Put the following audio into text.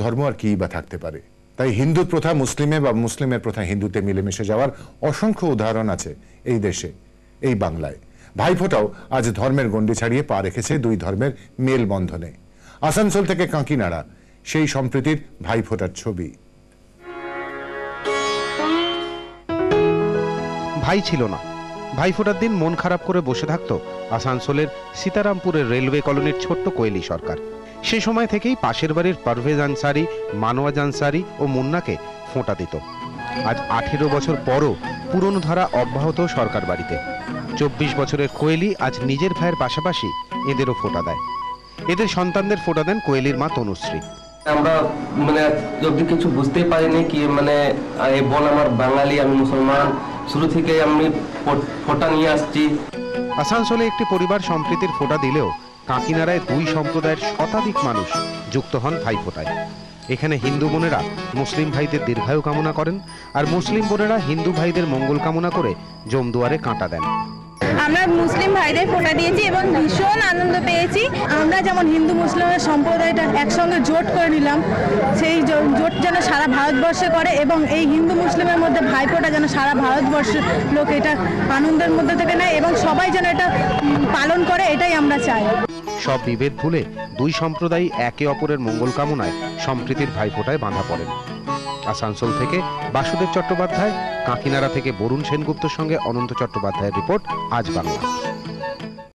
ধর্ম আর কি বা থাকতে পারে। তাই হিন্দুর প্রথা মুসলিমে বা মুসলিমের প্রথা হিন্দুতে মিলেমিশে যাওয়ার অসংখ্য উদাহরণ আছে এই দেশে, এই বাংলায়। ভাইফোঁটাও আজ ধর্মের গণ্ডি ছাড়িয়ে পা রেখেছে দুই ধর্মের মেলবন্ধনে। আসানসোল থেকে কাঁকিনাড়া সেই সম্প্রীতির ভাইফোঁটার ছবি। ভাই ছিল না, ভাইফোঁটার দিন মন খারাপ করে বসে থাকত আসানসোলের সীতারামপুরের রেলওয়ে কলোনির ছোট্ট কোয়েলি সরকার। সে সময় থেকেই পাশের বাড়ির পারভেজ আনসারি, মানওয়াজ আনসারি ও মুন্নাকে ফোঁটা দিত। আজ 18 বছর পরও পুরনো ধারা অব্যাহত সরকার বাড়িতে। 24 বছরের কোয়েলি আজ নিজের ভাইয়ের পাশাপাশি এদেরও ফোঁটা দেয়। এদের সন্তানদের ফোঁটা দেন কোয়েলির মা তনুশ্রী। আমরা যদি কিছু বুঝতে পারিনি কি এই বোন আমার বাঙালি, আমি মুসলমান, শুরু থেকে আমি ফোঁটা নিয়ে আসছি। আসানসোলে একটি পরিবার সম্প্রীতির ফোঁটা দিলেও কাঁকিনাড়ায় দুই সম্প্রদায়ের শতাধিক মানুষ যুক্ত হন ভাইফোঁটায়। এখানে হিন্দু বোনেরা মুসলিম ভাইদের দীর্ঘায়ু কামনা করেন, আর মুসলিম বোনেরা হিন্দু ভাইদের মঙ্গল কামনা করে জমদুয়ারে কাঁটা দেন। আমরা মুসলিম ভাইদের ফোঁটা দিয়েছি এবং ভীষণ আনন্দ পেয়েছি। আমরা যেমন হিন্দু মুসলিমের সম্প্রদায়টা একসঙ্গে জোট করে নিলাম, সেই জোট যেন সারা ভারতবর্ষে করে এবং এই হিন্দু মুসলিমের মধ্যে ভাইফোঁটা যেন সারা ভারতবর্ষের লোক এটা আনন্দের মধ্যে থেকে নেয় এবং সবাই যেন এটা পালন করে, এটাই আমরা চাই। সব বিভেদ ভুলে দুই সম্প্রদায় একে অপরের মঙ্গল কামনায় সম্প্রীতির ভাইফোঁটায় বাঁধা পড়েন। আসানসোল থেকে বাসুদেব চট্টোপাধ্যায়, কাঁকিনাড়া থেকে বরুণ সেনগুপ্তর সঙ্গে অনন্ত চট্টোপাধ্যায়ের রিপোর্ট, আজ বাংলা।